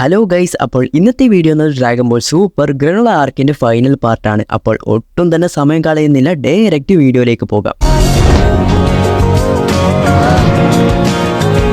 Hello guys, അപ്പോൾ ഇന്നത്തെ video എന്നത് ഡ്രാഗൺ ബോൾ സൂപ്പർ ഗ്രനോള ആർക്കിന്റെ ഫൈനൽ പാർട്ടാണ്. അപ്പോൾ ഒട്ടും തന്നെ സമയം കളയുന്നില്ല, ഡയറക്റ്റ് വീഡിയോയിലേക്ക് പോകാം.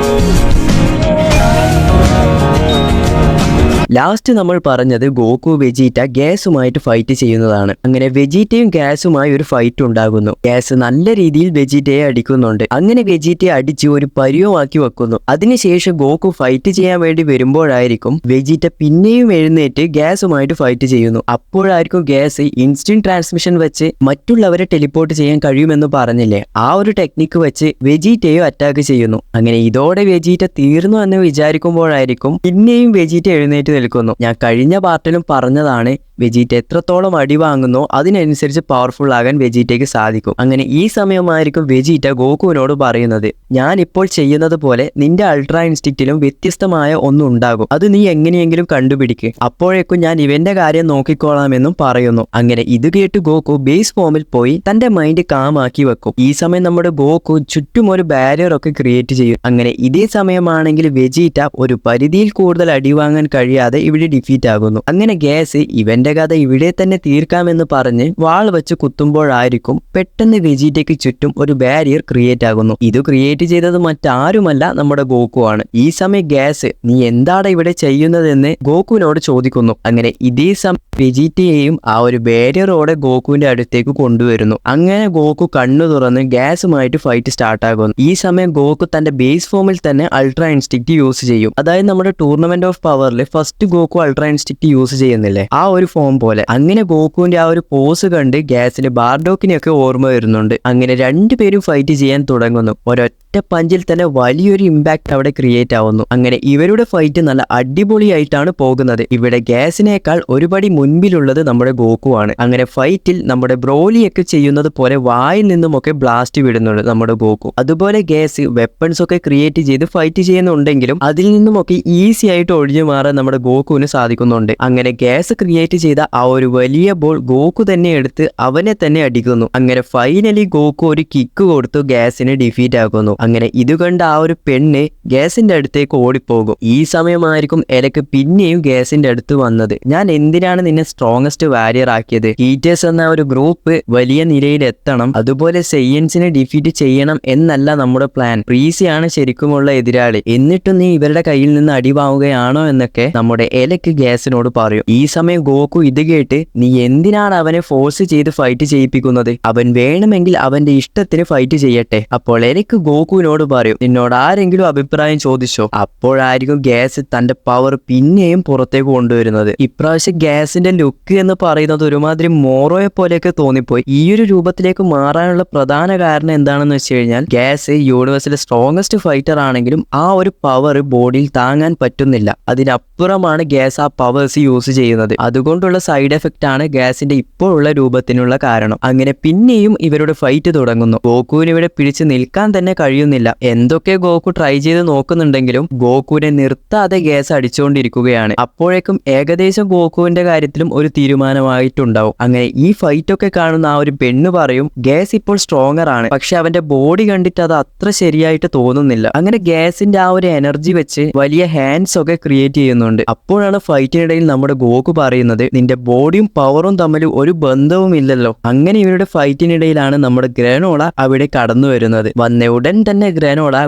ലാസ്റ്റ് നമ്മൾ പറഞ്ഞത് ഗോക്കു വെജീറ്റ ഗ്യാസുമായിട്ട് ഫൈറ്റ് ചെയ്യുന്നതാണ്. അങ്ങനെ വെജീറ്റയും ഗ്യാസുമായി ഒരു ഫൈറ്റ് ഉണ്ടാകുന്നു. ഗ്യാസ് നല്ല രീതിയിൽ വെജീറ്റയെ അടിക്കുന്നുണ്ട്. അങ്ങനെ വെജീറ്റയെ അടിച്ച് ഒരു പരിവമാക്കി വെക്കുന്നു. അതിനുശേഷം ഗോക്കു ഫൈറ്റ് ചെയ്യാൻ വേണ്ടി വരുമ്പോഴായിരിക്കും വെജീറ്റ പിന്നെയും എഴുന്നേറ്റ് ഗ്യാസുമായിട്ട് ഫൈറ്റ് ചെയ്യുന്നു. അപ്പോഴായിരിക്കും ഗ്യാസ് ഇൻസ്റ്റന്റ് ട്രാൻസ്മിഷൻ വെച്ച് മറ്റുള്ളവരെ ടെലിപ്പോർട്ട് ചെയ്യാൻ കഴിയുമെന്ന് പറഞ്ഞില്ലേ, ആ ഒരു ടെക്നിക്ക് വെച്ച് വെജീറ്റയും അറ്റാക്ക് ചെയ്യുന്നു. അങ്ങനെ ഇതോടെ വെജീറ്റ തീർന്നു എന്ന് വിചാരിക്കുമ്പോഴായിരിക്കും പിന്നെയും വെജീറ്റ എഴുന്നേറ്റ് നിൽക്കുന്നു. ഞാൻ കഴിഞ്ഞ പാർട്ടിലും പറഞ്ഞതാണ്, വെജീറ്റ എത്രത്തോളം അടി വാങ്ങുന്നോ അതിനനുസരിച്ച് പവർഫുൾ ആകാൻ വെജീറ്റയ്ക്ക് സാധിക്കും. അങ്ങനെ ഈ സമയമായിരിക്കും വെജീറ്റ ഗോകുവിനോട് പറയുന്നത്, ഞാൻ ഇപ്പോൾ ചെയ്യുന്നത് പോലെ നിന്റെ അൾട്രാ ഇൻസ്റ്റിക്റ്റിലും വ്യത്യസ്തമായ ഒന്നുണ്ടാകും, അത് നീ എങ്ങനെയെങ്കിലും കണ്ടുപിടിക്ക്, അപ്പോഴേക്കും ഞാൻ ഇവന്റെ കാര്യം നോക്കിക്കോളാമെന്നും പറയുന്നു. അങ്ങനെ ഇത് കേട്ട് ഗോകു ബേസ് ഫോമിൽ പോയി തന്റെ മൈൻഡ് കാമാക്കി വെക്കും. ഈ സമയം നമ്മുടെ ഗോകു ചുറ്റും ഒരു ബാരിയർ ഒക്കെ ക്രിയേറ്റ് ചെയ്യും. അങ്ങനെ ഇതേ സമയമാണെങ്കിൽ വെജീറ്റ ഒരു പരിധിയിൽ കൂടുതൽ അടി വാങ്ങാൻ കഴിയാതെ ഇവിടെ ഡിഫീറ്റ് ആകുന്നു. അങ്ങനെ ഗ്യാസ് ഇവന്റെ കഥ ഇവിടെ തന്നെ തീർക്കാമെന്ന് പറഞ്ഞ് വാൾ വെച്ച് കുത്തുമ്പോഴായിരിക്കും പെട്ടെന്ന് വെജീറ്റയ്ക്ക് ചുറ്റും ഒരു ബാരിയർ ക്രിയേറ്റ് ആകുന്നു. ഇത് ക്രിയേറ്റ് ചെയ്തത് മറ്റാരുമല്ല, നമ്മുടെ ഗോകു ആണ്. ഈ സമയം ഗ്യാസ് നീ എന്താണ് ഇവിടെ ചെയ്യുന്നതെന്ന് ഗോകുവിനോട് ചോദിക്കുന്നു. അങ്ങനെ ഇതേ സമയം വെജീറ്റയെയും ആ ഒരു ബാരിയറോടെ ഗോകുവിന്റെ അടുത്തേക്ക് കൊണ്ടുവരുന്നു. അങ്ങനെ ഗോകു കണ്ണു തുറന്ന് ഗ്യാസുമായിട്ട് ഫൈറ്റ് സ്റ്റാർട്ട് ആകുന്നു. ഈ സമയം ഗോകു തന്റെ ബേസ് ഫോമിൽ തന്നെ അൾട്രാ ഇൻസ്റ്റിക്റ്റ് യൂസ് ചെയ്യും. അതായത് നമ്മുടെ ടൂർണമെന്റ് ഓഫ് പവറിൽ first Goku ultra instinct use ചെയ്യുന്നില്ലേ, ആ ഒരു ഫോം പോലെ. അങ്ങനെ ഗോകുവിന്റെ ആ ഒരു പോസ് കണ്ട് ഗ്യാസിന് ബാർഡോക്കിനെയൊക്കെ ഓർമ്മ വരുന്നുണ്ട്. അങ്ങനെ രണ്ടുപേരും ഫൈറ്റ് ചെയ്യാൻ തുടങ്ങുന്നു. ഒരൊറ്റ പഞ്ചിൽ തന്നെ വലിയൊരു ഇമ്പാക്ട് അവിടെ ക്രിയേറ്റ് ആവുന്നു. അങ്ങനെ ഇവരുടെ ഫൈറ്റ് നല്ല അടിപൊളിയായിട്ടാണ് പോകുന്നത്. ഇവിടെ ഗ്യാസിനേക്കാൾ ഒരുപടി മുൻപിലുള്ളത് നമ്മുടെ ഗോകു ആണ്. അങ്ങനെ ഫൈറ്റിൽ നമ്മുടെ ബ്രോലിയൊക്കെ ചെയ്യുന്നത് പോലെ വായിൽ നിന്നുമൊക്കെ ബ്ലാസ്റ്റ് വിടുന്നുണ്ട് നമ്മുടെ ഗോകു. അതുപോലെ ഗ്യാസ് വെപ്പൺസ് ഒക്കെ ക്രിയേറ്റ് ചെയ്ത് ഫൈറ്റ് ചെയ്യുന്നുണ്ടെങ്കിലും അതിൽ നിന്നുമൊക്കെ ഈസി ആയിട്ട് ഒഴിഞ്ഞു മാറാൻ നമ്മുടെ ഗോകുവിന് സാധിക്കുന്നുണ്ട്. അങ്ങനെ ഗ്യാസ് ക്രിയേറ്റ് ചെയ്ത ആ ഒരു വലിയ ബോൾ ഗോകു തന്നെ എടുത്ത് അവനെ തന്നെ അടിക്കുന്നു. അങ്ങനെ ഫൈനലി ഗോകു ഒരു കിക്ക് കൊടുത്തു ഗ്യാസിനെ ഡിഫീറ്റ് ആക്കുന്നു. അങ്ങനെ ഇത് കണ്ട് ആ ഒരു പെണ്ണ് ഗ്യാസിന്റെ അടുത്തേക്ക് ഓടിപ്പോകും. ഈ സമയമായിരിക്കും എലക്ക് പിന്നെയും ഗ്യാസിന്റെ അടുത്ത് വന്നത്. ഞാൻ എന്തിനാണ് നിന്നെ സ്ട്രോങ്ങസ്റ്റ് വാരിയർ ആക്കിയത്? ഹീറ്റേഴ്സ് എന്ന ഒരു ഗ്രൂപ്പ് വലിയ നിലയിൽ എത്തണം, അതുപോലെ സയൻസിനെ ഡിഫീറ്റ് ചെയ്യണം എന്നല്ല നമ്മുടെ പ്ലാൻ. പ്രീസിയാണ് ശരിക്കുമുള്ള എതിരാളി, എന്നിട്ടും നീ ഇവരുടെ കയ്യിൽ നിന്ന് അടിവാങ്ങുകയാണോ എന്നൊക്കെ നമ്മുടെ എലക്ക് ഗ്യാസിനോട് പറയും. ഈ സമയം ഗോകു ഇത് കേട്ട്, നീ എന്തിനാണ് അവനെ ഫോഴ്സ് ചെയ്ത് ഫൈറ്റ് ചെയ്യിപ്പിക്കുന്നത്? അവൻ വേണമെങ്കിൽ അവന്റെ ഇഷ്ടത്തിന് ഫൈറ്റ് ചെയ്യട്ടെ. അപ്പോൾ എനിക്ക് ഗോകുവിനോട് പറയും, നിന്നോട് ആരെങ്കിലും അഭിപ്രായം ചോദിച്ചോ? അപ്പോഴായിരിക്കും ഗ്യാസ് തന്റെ പവർ പിന്നെയും പുറത്തേക്ക് കൊണ്ടുവരുന്നത്. ഇപ്രാവശ്യം ഗ്യാസിന്റെ ലുക്ക് എന്ന് പറയുന്നത് ഒരുമാതിരി മോറോയെ പോലെയൊക്കെ തോന്നിപ്പോയി. ഈ ഒരു രൂപത്തിലേക്ക് മാറാനുള്ള പ്രധാന കാരണം എന്താണെന്ന് വെച്ച് കഴിഞ്ഞാൽ, ഗ്യാസ് യൂണിവേഴ്സിലെ സ്ട്രോങ്ങസ്റ്റ് ഫൈറ്റർ ആണെങ്കിലും ആ ഒരു പവർ ബോഡിയിൽ താങ്ങാൻ പറ്റുന്നില്ല. അതിനപ്പുറമാണ് ഗ്യാസ് ആ പവേഴ്സ് യൂസ് ചെയ്യുന്നത്. അതുകൊണ്ടുള്ള സൈഡ് എഫക്റ്റ് ആണ് ഗ്യാസിന്റെ ഇപ്പോഴുള്ള രൂപത്തിനുള്ള കാരണം. അങ്ങനെ പിന്നെയും ഇവരുടെ ഫൈറ്റ് തുടങ്ങുന്നു. ഗോകുവിന് ഇവിടെ പിടിച്ചു നിൽക്കാൻ തന്നെ കഴിയുന്നില്ല. എന്തൊക്കെ ഗോകു ട്രൈ ചെയ്ത് നോക്കുന്നുണ്ടെങ്കിലും ഗോകുവിനെ നിർത്താതെ ഗ്യാസ് അടിച്ചുകൊണ്ടിരിക്കുകയാണ്. അപ്പോഴേക്കും ഏകദേശം ഗോകുവിന്റെ കാര്യത്തിലും ഒരു തീരുമാനമായിട്ടുണ്ടാവും. അങ്ങനെ ഈ ഫൈറ്റ് ഒക്കെ കാണുന്ന ആ ഒരു പെണ്ണ് പറയും, ഗ്യാസ് ഇപ്പോൾ സ്ട്രോങ്ങർ ആണ്, പക്ഷെ അവന്റെ ബോഡി കണ്ടിട്ട് അത് അത്ര ശരിയായിട്ട് തോന്നുന്നില്ല. അങ്ങനെ ഗ്യാസിന്റെ ആ ഒരു എനർജി വെച്ച് വലിയ ഹാൻഡ്സ് ഒക്കെ ക്രിയേറ്റ് ചെയ്യുന്നുണ്ട്. അപ്പോഴാണ് ഫൈറ്റിനിടയിൽ നമ്മുടെ ഗോകു പറയുന്നത്, നിന്റെ ബോഡിയും പവറും തമ്മിൽ ഒരു ബന്ധവും ഇല്ലല്ലോ. അങ്ങനെ ഇവരുടെ ഫൈറ്റിനിടയിലാണ് നമ്മുടെ ഗ്രനോള അവിടെ കടന്നു വരുന്നത്. വന്ന ഉടൻ തന്നെ ഗ്രനോള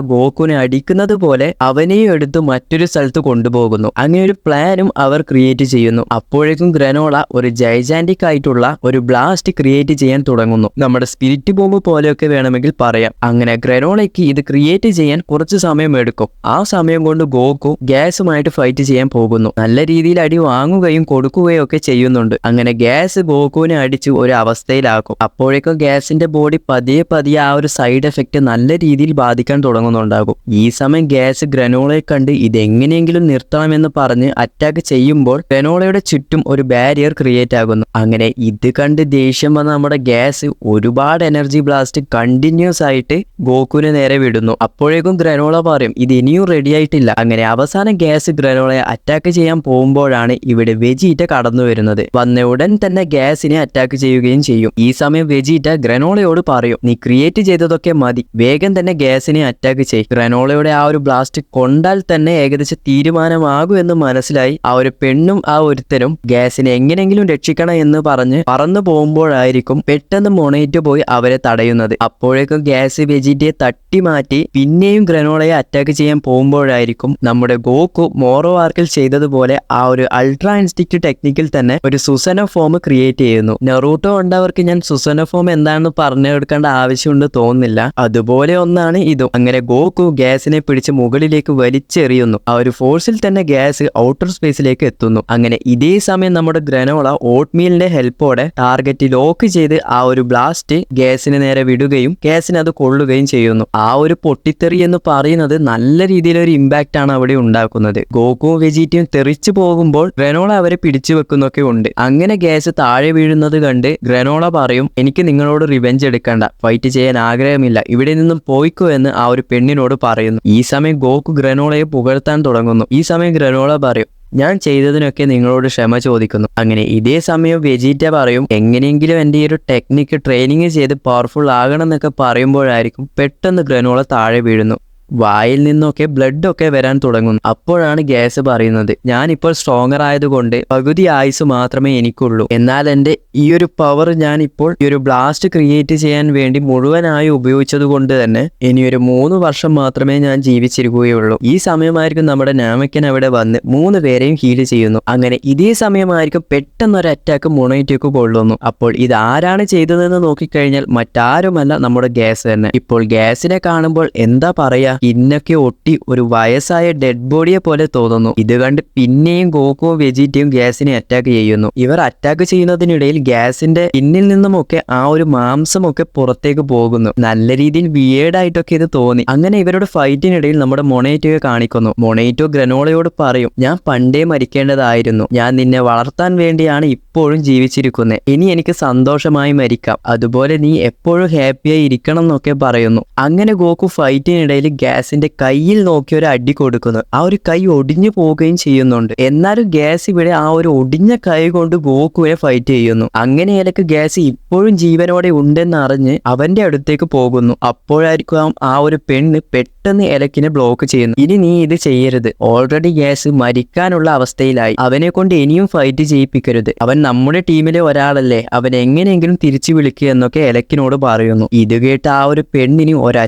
ഗോകുവിനെ അടിക്കുന്നത് പോലെ അവനെയും എടുത്ത് മറ്റൊരു സ്ഥലത്ത് കൊണ്ടുപോകുന്നു. അങ്ങനെ ഒരു പ്ലാനും അവർ ക്രിയേറ്റ് ചെയ്യുന്നു. അപ്പോഴേക്കും ഗ്രനോള ഒരു ജൈജാന്റിക് ആയിട്ടുള്ള ഒരു ബ്ലാസ്റ്റ് ക്രിയേറ്റ് ചെയ്യാൻ തുടങ്ങുന്നു. നമ്മുടെ സ്പിരിറ്റ് ബോംബ് പോലെയൊക്കെ വേണമെങ്കിൽ പറയാം. അങ്ങനെ ഗ്രനോളയ്ക്ക് ഇത് ക്രിയേറ്റ് ചെയ്യാൻ കുറച്ച് സമയം എടുക്കും. ആ സമയം കൊണ്ട് ഗോകു ഗ്യാസുമായിട്ട് ഫൈറ്റ് ചെയ്യാൻ പോകുന്നു. നല്ല രീതിയിൽ അടി വാങ്ങുകയും കൊടുക്കുകയും ഒക്കെ ചെയ്യുന്നുണ്ട്. അങ്ങനെ ഗ്യാസ് ഗോകുവിനെ അടിച്ച് ഒരു അവസ്ഥയിലാക്കും. അപ്പോഴേക്കും ഗ്യാസിന്റെ ബോഡി പതിയെ പതിയെ ആ ഒരു സൈഡ് എഫക്റ്റ് നല്ല രീതിയിൽ ബാധിക്കാൻ തുടങ്ങുന്നുണ്ടാകും. ഈ സമയം ഗ്യാസ് ഗ്രനോളയെ കണ്ട് ഇതെങ്ങനെയെങ്കിലും നിർത്തണമെന്ന് പറഞ്ഞ് അറ്റാക്ക് ചെയ്യുമ്പോൾ ഗ്രനോളയുടെ ചുറ്റും ഒരു ബാരിയർ ക്രിയേറ്റ് ആകുന്നു. അങ്ങനെ ഇത് കണ്ട് ദേഷ്യം വന്ന നമ്മുടെ ഗ്യാസ് ഒരുപാട് എനർജി ബ്ലാസ്റ്റ് കണ്ടിന്യൂസ് ആയിട്ട് ഗോകുവിനെ നേരെ വിടുന്നു. അപ്പോഴേക്കും ഗ്രനോള പറയും, ഇത് ഇനിയും റെഡി ആയിട്ടില്ല. അങ്ങനെ അവസാനം ഗ്യാസ് ഗ്രനോളയെ അറ്റാക്ക് ചെയ്യാൻ പോകുമ്പോഴാണ് ഇവിടെ വെജീറ്റ കടന്നു വരുന്നത്. വന്ന ഉടൻ തന്നെ ഗ്യാസിനെ അറ്റാക്ക് ചെയ്യുകയും ചെയ്യും. ഈ സമയം വെജീറ്റ ഗ്രനോളയോട് പറയും, നീ ക്രിയേറ്റ് ചെയ്തതൊക്കെ മതി, വേഗം തന്നെ ഗ്യാസിനെ അറ്റാക്ക് ചെയ്യും. ഗ്രനോളയുടെ ആ ഒരു ബ്ലാസ്റ്റ് കൊണ്ടാൽ തന്നെ ഏകദേശം തീരുമാനമാകും എന്ന് മനസ്സിലായി ആ ഒരു പെണ്ണും ആ ഒരുത്തരും ഗ്യാസിനെ എങ്ങനെയെങ്കിലും രക്ഷിക്കണം എന്ന് പറഞ്ഞ് പറന്നു പോകുമ്പോഴായിരിക്കും പെട്ടെന്ന് മൊണേറ്റോ പോയി അവരെ തടയുന്നത്. അപ്പോഴേക്കും ഗ്യാസ് വെജിറ്റയെ തട്ടി മാറ്റി പിന്നെയും ഗ്രനോളയെ അറ്റാക്ക് ചെയ്യാൻ പോകുമ്പോഴായിരിക്കും നമ്മുടെ ഗോക്കു മോറോ ആർക്കിൽ ചെയ്തതുപോലെ ആ ഒരു അൾട്രാ ഇൻസ്റ്റിക്റ്റ് ടെക്നിക്കിൽ തന്നെ ഒരു സുസനോ ഫോം ക്രിയേറ്റ് ചെയ്യുന്നു. നെറൂട്ടോ കണ്ടവർക്ക് ഞാൻ സുസനോ ഫോം എന്താണെന്ന് പറഞ്ഞു കൊടുക്കേണ്ട ആവശ്യമുണ്ട് തോന്നുന്നില്ല. അതുപോലെ ഒന്നാണ് ഇതും. അങ്ങനെ ഗോക്കു ഗ്യാസിനെ പിടിച്ച് മുകളിലേക്ക് വലിച്ചെറിയുന്നു. ആ ഒരു ഫോഴ്സിൽ തന്നെ ഗ്യാസ് ഔട്ടർ സ്പേസിലേക്ക് എത്തുന്നു. അങ്ങനെ ഇതേ സമയം നമ്മുടെ ഗ്രനോള ഓട്ട്മീലിന്റെ ഹെൽപ്പോടെ ടാർഗറ്റ് ലോക്ക് ചെയ്ത് ആ ഒരു ബ്ലാസ്റ്റ് ഗ്യാസിന് നേരെ വിടുകയും ഗ്യാസിന് അത് കൊള്ളുകയും ചെയ്യുന്നു. ആ ഒരു പൊട്ടിത്തെറി എന്ന് പറയുന്നത് നല്ല രീതിയിലൊരു ഇമ്പാക്റ്റ് ആണ് അവിടെ ഉണ്ടാക്കുന്നത്. ഗോക്കുവും വെജിറ്റയും തെറിച്ചു പോകുമ്പോൾ ഗ്രനോള അവരെ പിടിച്ചു വെക്കുന്നൊക്കെ ഉണ്ട്. അങ്ങനെ ഗ്യാസ് താഴെ വീഴുന്നത് കണ്ട് ഗ്രനോള പറയും, എനിക്ക് നിങ്ങളോട് റിവെഞ്ച് എടുക്കണ്ട, ഫൈറ്റ് ചെയ്യാൻ ആഗ്രഹമില്ല, ഇവിടെ നിന്നും പോയിക്കോ എന്ന് ആ ഒരു പെണ്ണിനോട് പറയുന്നു. ഈ സമയം ഗോക്കു ഗ്രനോളയെ പുകഴ്ത്താൻ തുടങ്ങുന്നു. ഈ സമയം ഗ്രനോള പറയും, ഞാൻ ചെയ്തതിനൊക്കെ നിങ്ങളോട് ക്ഷമ ചോദിക്കുന്നു. അങ്ങനെ ഇതേ സമയം വെജിറ്റ പറയും, എങ്ങനെയെങ്കിലും എൻ്റെ ഈ ഒരു ടെക്നിക്ക് ട്രെയിനിങ് ചെയ്ത് പവർഫുൾ ആകണം എന്നൊക്കെ പറയുമ്പോഴായിരിക്കും പെട്ടെന്ന് ഗ്രനോള താഴെ വീഴുന്നു. വായിൽ നിന്നൊക്കെ ബ്ലഡ് ഒക്കെ വരാൻ തുടങ്ങുന്നു. അപ്പോഴാണ് ഗ്യാസ് പറയുന്നത്, ഞാനിപ്പോൾ സ്ട്രോങ്ങർ ആയതുകൊണ്ട് പകുതി ആയുസ് മാത്രമേ എനിക്കുള്ളൂ. എന്നാൽ എൻ്റെ ഈ ഒരു പവർ ഞാനിപ്പോൾ ഈ ഒരു ബ്ലാസ്റ്റ് ക്രിയേറ്റ് ചെയ്യാൻ വേണ്ടി മുഴുവനായി ഉപയോഗിച്ചത് കൊണ്ട് തന്നെ ഇനിയൊരു 3 വർഷം മാത്രമേ ഞാൻ ജീവിച്ചിരിക്കുകയുള്ളൂ. ഈ സമയമായിരിക്കും നമ്മുടെ നാമക്കൻ അവിടെ വന്ന് 3 പേരെയും ഹീൽ ചെയ്യുന്നു. അങ്ങനെ ഇതേ സമയമായിരിക്കും പെട്ടെന്നൊരു അറ്റാക്ക് മൊണൈറ്റോക്ക് കൊള്ളുന്നു. അപ്പോൾ ഇത് ആരാണ് ചെയ്തതെന്ന് നോക്കിക്കഴിഞ്ഞാൽ മറ്റാരുമല്ല, നമ്മുടെ ഗ്യാസ് തന്നെ. ഇപ്പോൾ ഗ്യാസിനെ കാണുമ്പോൾ എന്താ പറയാ, ഇന്നൊക്കെ ഒട്ടി ഒരു വയസ്സായ ഡെഡ് ബോഡിയെ പോലെ തോന്നുന്നു. ഇത് കണ്ട് പിന്നെയും ഗോക്കുവും വെജിറ്റയും ഗ്യാസിനെ അറ്റാക്ക് ചെയ്യുന്നു. ഇവർ അറ്റാക്ക് ചെയ്യുന്നതിനിടയിൽ ഗ്യാസിന്റെ പിന്നിൽ നിന്നുമൊക്കെ ആ ഒരു മാംസമൊക്കെ പുറത്തേക്ക് പോകുന്നു. നല്ല രീതിയിൽ വിയേർഡായിട്ടൊക്കെ ഇത് തോന്നി. അങ്ങനെ ഇവരുടെ ഫൈറ്റിനിടയിൽ നമ്മുടെ മൊണേറ്റോയെ കാണിക്കുന്നു. മൊണേറ്റോ ഗ്രനോളയോട് പറയും, ഞാൻ പണ്ടേ മരിക്കേണ്ടതായിരുന്നു, ഞാൻ നിന്നെ വളർത്താൻ വേണ്ടിയാണ് ഇപ്പോഴും ജീവിച്ചിരിക്കുന്നത്, ഇനി എനിക്ക് സന്തോഷമായി മരിക്കാം, അതുപോലെ നീ എപ്പോഴും ഹാപ്പിയായി ഇരിക്കണം എന്നൊക്കെ പറയുന്നു. അങ്ങനെ ഗോക്കു ഫൈറ്റിനിടയിൽ ഗ്യാസിന്റെ കയ്യിൽ നോക്കി ഒരു അടി കൊടുക്കുന്നു. ആ ഒരു കൈ ഒടിഞ്ഞു പോവുകയും ചെയ്യുന്നുണ്ട്. എന്നാലും ഗ്യാസ് ഇവിടെ ആ ഒരു ഒടിഞ്ഞ കൈ കൊണ്ട് ഗോക്കുവിനെ ഫൈറ്റ് ചെയ്യുന്നു. അങ്ങനെയൊക്കെ ഗ്യാസ് ഇപ്പോഴും ജീവനോടെ ഉണ്ടെന്ന് അറിഞ്ഞ് അവന്റെ അടുത്തേക്ക് പോകുന്നു. അപ്പോഴായിരിക്കും ആ ഒരു പെണ്ണ് പെട്ടെന്ന് എലക്കിനെ ബ്ലോക്ക് ചെയ്യുന്നു. ഇനി നീ ഇത് ചെയ്യരുത്, ഓൾറെഡി ഗ്യാസ് മരിക്കാനുള്ള അവസ്ഥയിലായി, അവനെ കൊണ്ട് ഇനിയും ഫൈറ്റ് ചെയ്യിപ്പിക്കരുത്, അവൻ നമ്മുടെ ടീമിലെ ഒരാളല്ലേ, അവൻ എങ്ങനെയെങ്കിലും തിരിച്ചു വിളിക്കുക എന്നൊക്കെ എലക്കിനോട് പറയുന്നു. ഇത് കേട്ട് ആ ഒരു പെണ്ണിന്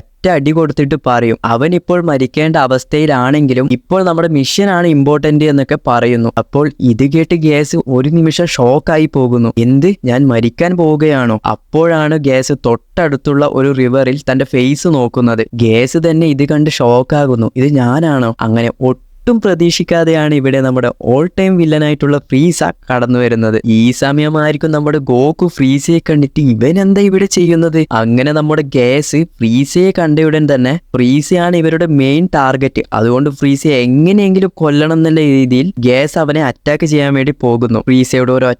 അടി കൊടുത്തിട്ട് പറയും, അവൻ ഇപ്പോൾ മരിക്കേണ്ട അവസ്ഥയിലാണെങ്കിലും ഇപ്പോൾ നമ്മുടെ മിഷനാണ് ഇമ്പോർട്ടന്റ് എന്നൊക്കെ പറയുന്നു. അപ്പോൾ ഇത് കേട്ട് ഗ്യാസ് ഒരു നിമിഷം ഷോക്കായി പോകുന്നു. എന്ത്, ഞാൻ മരിക്കാൻ പോവുകയാണോ? അപ്പോഴാണ് ഗ്യാസ് തൊട്ടടുത്തുള്ള ഒരു റിവറിൽ തന്റെ ഫേസ് നോക്കുന്നത്. ഗ്യാസ് തന്നെ ഇത് കണ്ട് ഷോക്കാകുന്നു, ഇത് ഞാനാണോ? അങ്ങനെ ഒട്ടും പ്രതീക്ഷിക്കാതെയാണ് ഇവിടെ നമ്മുടെ ഓൾ ടൈം വില്ലനായിട്ടുള്ള ഫ്രീസ കടന്നു വരുന്നത്. ഈ സമയമായിരിക്കും നമ്മുടെ ഗോക്കു ഫ്രീസയെ കണ്ടിട്ട് ഇവൻ എന്താ ഇവിടെ ചെയ്യുന്നത്? അങ്ങനെ നമ്മുടെ ഗ്യാസ് ഫ്രീസയെ കണ്ടയുടൻ തന്നെ ഫ്രീസയാണ് ഇവരുടെ മെയിൻ ടാർഗറ്റ്, അതുകൊണ്ട് ഫ്രീസയെ എങ്ങനെയെങ്കിലും കൊല്ലണം എന്നുള്ള രീതിയിൽ ഗ്യാസ് അവനെ അറ്റാക്ക് ചെയ്യാൻ വേണ്ടി പോകുന്നു. ഫ്രീസയുടെ ഒരു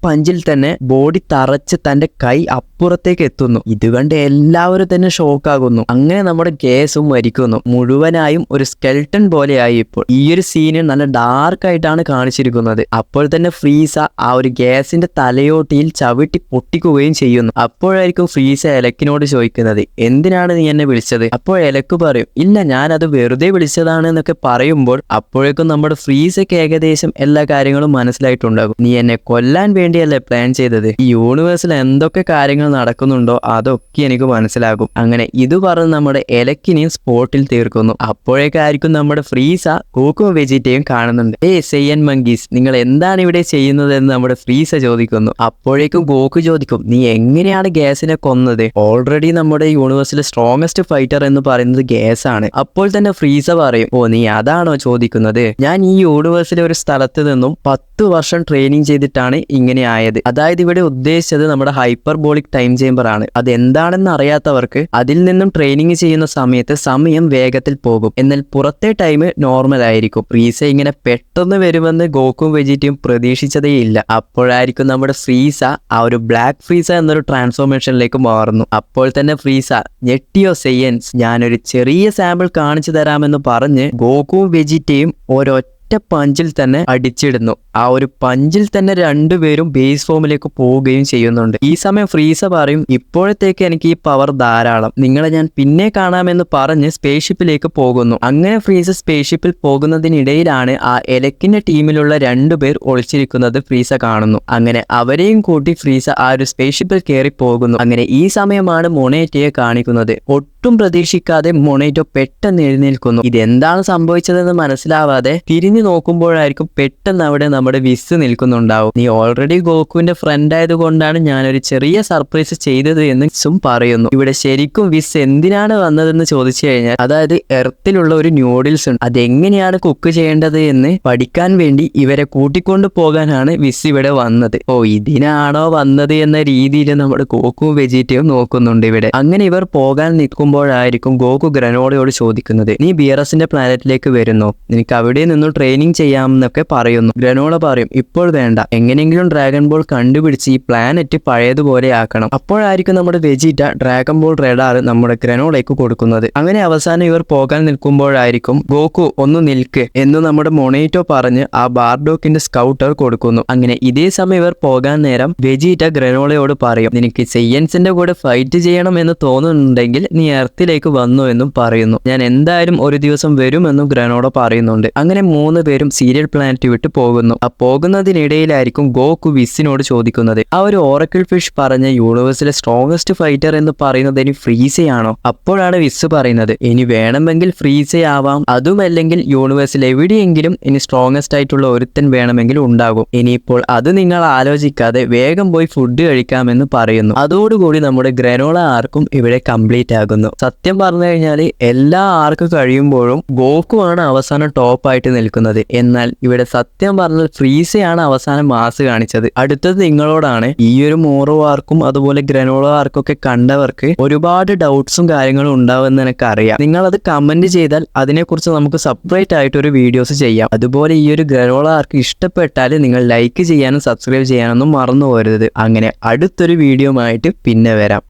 പഞ്ചിൽ തന്നെ ബോഡി തറച്ച് തന്റെ കൈ അപ്പുറത്തേക്ക് എത്തുന്നു. ഇത് കണ്ട് എല്ലാവരും തന്നെ ഷോക്കാകുന്നു. അങ്ങനെ നമ്മുടെ ഗ്യാസും മരിക്കുന്നു. മുഴുവനായും ഒരു സ്കെൽട്ടൺ പോലെയായി. ഇപ്പോൾ ഈ ഒരു സീന് നല്ല ഡാർക്ക് ആയിട്ടാണ് കാണിച്ചിരിക്കുന്നത്. അപ്പോൾ തന്നെ ഫ്രീസ ആ ഒരു ഗ്യാസിന്റെ തലയോട്ടിയിൽ ചവിട്ടി പൊട്ടിക്കുകയും ചെയ്യുന്നു. അപ്പോഴായിരിക്കും ഫ്രീസ എലക്കിനോട് ചോദിക്കുന്നത്, എന്തിനാണ് നീ എന്നെ വിളിച്ചത്? അപ്പോൾ എലക്ക് പറയും, ഇല്ല, ഞാനത് വെറുതെ വിളിച്ചതാണ് എന്നൊക്കെ പറയുമ്പോൾ അപ്പോഴേക്കും നമ്മുടെ ഫ്രീസയ്ക്ക് ഏകദേശം എല്ലാ കാര്യങ്ങളും മനസ്സിലായിട്ടുണ്ടാകും. നീ എന്നെ കൊല്ലാൻ വേണ്ടിയല്ലേ പ്ലാൻ ചെയ്തത്, ഈ യൂണിവേഴ്സിൽ എന്തൊക്കെ കാര്യങ്ങൾ നടക്കുന്നുണ്ടോ അതൊക്കെ എനിക്ക് മനസ്സിലാകും. അങ്ങനെ ഇത് പറഞ്ഞ് നമ്മുടെ എലക്കിനെയും സ്പോട്ടിൽ തീർക്കുന്നു. അപ്പോഴേക്കായിരിക്കും നമ്മുടെ ഫ്രീസ ഗോക്കു വെജിറ്റയും കാണുന്നുണ്ട്. സെയ്യൻ മങ്കീസ്, നിങ്ങൾ എന്താണ് ഇവിടെ ചെയ്യുന്നതെന്ന് നമ്മുടെ ഫ്രീസ ചോദിക്കുന്നു. അപ്പോഴേക്കും ഗോക്കു ചോദിക്കും, നീ എങ്ങനെയാണ് ഗ്യാസിനെ കൊന്നത്? ഓൾറെഡി നമ്മുടെ യൂണിവേഴ്സിലെ സ്ട്രോങ്ങസ്റ്റ് ഫൈറ്റർ എന്ന് പറയുന്നത് ഗ്യാസ് ആണ്. അപ്പോൾ തന്നെ ഫ്രീസ പറയും, നീ അതാണോ ചോദിക്കുന്നത്? ഞാൻ ഈ യൂണിവേഴ്സിലെ ഒരു സ്ഥലത്ത് നിന്നും 10 വർഷം ട്രെയിനിങ് ചെയ്തിട്ടാണ് ഇങ്ങനെ ആയത്. അതായത് ഇവിടെ ഉദ്ദേശിച്ചത് നമ്മുടെ ഹൈപ്പർബോളിക് ടൈം ചേംബർ ആണ്. അതെന്താണെന്ന് അറിയാത്തവർക്ക് അതിൽ നിന്നും ട്രെയിനിങ് ചെയ്യുന്ന സമയത്ത് സമയം വേഗത്തിൽ പോകും, എന്നാൽ പുറത്തെ ടൈം നോർമൽ ആയിരിക്കും. ഫ്രീസ ഇങ്ങനെ പെട്ടെന്ന് വരുമെന്ന് ഗോക്കും വെജിറ്റയും പ്രതീക്ഷിച്ചതേയില്ല. അപ്പോഴായിരിക്കും നമ്മുടെ ഫ്രീസ ആ ഒരു ബ്ലാക്ക് ഫ്രീസ എന്നൊരു ട്രാൻസ്ഫോർമേഷനിലേക്ക് മാറുന്നു. അപ്പോൾ തന്നെ ഫ്രീസ, ഞെട്ടിയോ സെയ്യൻസ്, ഞാനൊരു ചെറിയ സാമ്പിൾ കാണിച്ചു തരാമെന്ന് പറഞ്ഞ് ഗോക്കും വെജിറ്റയും ഒരൊറ്റ പഞ്ചിൽ തന്നെ അടിച്ചിടുന്നു. ആ ഒരു പഞ്ചിൽ തന്നെ രണ്ടുപേരും ബേസ് ഫോമിലേക്ക് പോവുകയും ചെയ്യുന്നുണ്ട്. ഈ സമയം ഫ്രീസ പറയും, ഇപ്പോഴത്തേക്ക് എനിക്ക് ഈ പവർ ധാരാളം, നിങ്ങളെ ഞാൻ പിന്നെ കാണാമെന്ന് പറഞ്ഞ് സ്പേസ്ഷിപ്പിലേക്ക് പോകുന്നു. അങ്ങനെ ഫ്രീസ സ്പേസ്ഷിപ്പിൽ പോകുന്നതിനിടയിലാണ് ആ എലക്കിന്റെ ടീമിലുള്ള രണ്ടുപേർ ഒളിച്ചിരിക്കുന്നത് ഫ്രീസ കാണുന്നു. അങ്ങനെ അവരെയും കൂട്ടി ഫ്രീസ ആ ഒരു സ്പേസ്ഷിപ്പിൽ കയറി പോകുന്നു. അങ്ങനെ ഈ സമയമാണ് മൊണേറ്റയെ കാണിക്കുന്നത്. ഒട്ടും പ്രതീക്ഷിക്കാതെ മൊണേറ്റോ പെട്ടെന്ന് എഴുന്നേൽക്കുന്നു. ഇതെന്താണ് സംഭവിച്ചതെന്ന് മനസ്സിലാവാതെ തിരിഞ്ഞു നോക്കുമ്പോഴായിരിക്കും പെട്ടെന്ന് അവിടെ നമ്മുടെ വിസ് നിൽക്കുന്നുണ്ടാവും. നീ ഓൾറെഡി ഗോകുവിന്റെ ഫ്രണ്ട് ആയതുകൊണ്ടാണ് ഞാനൊരു ചെറിയ സർപ്രൈസ് ചെയ്തത് എന്ന് സും പറയുന്നു. ഇവിടെ ശരിക്കും വിസ് എന്തിനാണ് വന്നതെന്ന് ചോദിച്ചു കഴിഞ്ഞാൽ, അതായത് എർത്തിലുള്ള ഒരു ന്യൂഡിൽസ് ഉണ്ട്, അതെങ്ങനെയാണ് കുക്ക് ചെയ്യേണ്ടത് എന്ന് പഠിക്കാൻ വേണ്ടി ഇവരെ കൂട്ടിക്കൊണ്ടു പോകാനാണ് വിസ് ഇവിടെ വന്നത്. ഓ, ഇതിനാണോ വന്നത് എന്ന രീതിയിൽ നമ്മുടെ ഗോകുവും വെജിറ്റയും നോക്കുന്നുണ്ട് ഇവിടെ. അങ്ങനെ ഇവർ പോകാൻ നിൽക്കുമ്പോഴായിരിക്കും ഗോകു ഗ്രനോളയോട് ചോദിക്കുന്നത്, നീ ബിയറസിന്റെ പ്ലാനറ്റിലേക്ക് വരുന്നോ, നിനക്ക് അവിടെ നിന്നും ട്രെയിനിങ് ചെയ്യാമെന്നൊക്കെ പറയുന്നു. ഗ്രനോള പറയും, ഇപ്പോൾ വേണ്ട, എങ്ങനെയെങ്കിലും ഡ്രാഗൺ ബോൾ കണ്ടുപിടിച്ച് ഈ പ്ലാനറ്റ് പഴയതുപോലെ ആക്കണം. അപ്പോഴായിരിക്കും നമ്മുടെ വെജിറ്റ ഡ്രാഗൺ ബോൾ റഡാർ നമ്മുടെ ഗ്രനോളയ്ക്ക് കൊടുക്കുന്നത്. അങ്ങനെ അവസാനം ഇവർ പോകാൻ നിൽക്കുമ്പോഴായിരിക്കും ഗോകു ഒന്ന് നിൽക്ക് എന്ന് നമ്മുടെ മൊണേറ്റോ പറഞ്ഞ് ആ ബാർഡോക്കിന്റെ സ്കൗട്ടർ കൊടുക്കുന്നു. അങ്ങനെ ഇതേ സമയം ഇവർ പോകാൻ നേരം വെജിറ്റ ഗ്രനോളയോട് പറയും, നിനക്ക് സെയ്യൻസിന്റെ കൂടെ ഫൈറ്റ് ചെയ്യണം എന്ന് തോന്നുന്നുണ്ടെങ്കിൽ നീ എർത്തിലേക്ക് വന്നു എന്നും പറയുന്നു. ഞാൻ എന്തായാലും ഒരു ദിവസം വരുമെന്നും ഗ്രനോള പറയുന്നുണ്ട്. അങ്ങനെ 3 പേരും സീരിയൽ പ്ലാനറ്റ് വിട്ട് പോകുന്നു. ആ പോകുന്നതിനിടയിലായിരിക്കും ഗോകു വിസിനോട് ചോദിക്കുന്നത്, ആ ഒരു ഓറക്കിൾ ഫിഷ് പറഞ്ഞ യൂണിവേഴ്സിലെ സ്ട്രോങ്ങസ്റ്റ് ഫൈറ്റർ എന്ന് പറയുന്നത് ഇനി ഫ്രീസയാണോ? അപ്പോഴാണ് വിസ് പറയുന്നത്, ഇനി വേണമെങ്കിൽ ഫ്രീസയാവാം, അതുമല്ലെങ്കിൽ യൂണിവേഴ്സിൽ എവിടെയെങ്കിലും ഇനി സ്ട്രോങ്ങസ്റ്റ് ആയിട്ടുള്ള ഒരുത്തൻ വേണമെങ്കിൽ ഉണ്ടാകും. ഇനിയിപ്പോൾ അത് നിങ്ങൾ ആലോചിക്കാതെ വേഗം പോയി ഫുഡ് കഴിക്കാമെന്ന് പറയുന്നു. അതോടുകൂടി നമ്മുടെ ഗ്രനോള ആർക്കും ഇവിടെ കംപ്ലീറ്റ് ആകുന്നു. സത്യം പറഞ്ഞു കഴിഞ്ഞാൽ എല്ലാ ആർക്ക് കഴിയുമ്പോഴും ഗോകു ആണ് അവസാനം ടോപ്പായിട്ട് നിൽക്കുന്നത്. എന്നാൽ ഇവിടെ സത്യം പറഞ്ഞാൽ ഫ്രീസയാണ് അവസാനം മാസ് കാണിച്ചത്. അടുത്തത് നിങ്ങളോടാണ്. ഈ ഒരു മോറോ ആർക്കും അതുപോലെ ഗ്രനോള ആർക്കൊക്കെ കണ്ടവർക്ക് ഒരുപാട് ഡൗട്ട്സും കാര്യങ്ങളും ഉണ്ടാവുമെന്ന് എനിക്ക് അറിയാം. നിങ്ങളത് കമന്റ് ചെയ്താൽ അതിനെക്കുറിച്ച് നമുക്ക് സെപ്പറേറ്റ് ആയിട്ട് ഒരു വീഡിയോസ് ചെയ്യാം. അതുപോലെ ഈ ഒരു ഗ്രനോള ആർക്ക് ഇഷ്ടപ്പെട്ടാൽ നിങ്ങൾ ലൈക്ക് ചെയ്യാനും സബ്സ്ക്രൈബ് ചെയ്യാനൊന്നും മറന്നു പോകരുത്. അങ്ങനെ അടുത്തൊരു വീഡിയോ ആയിട്ട് പിന്നെ വരാം.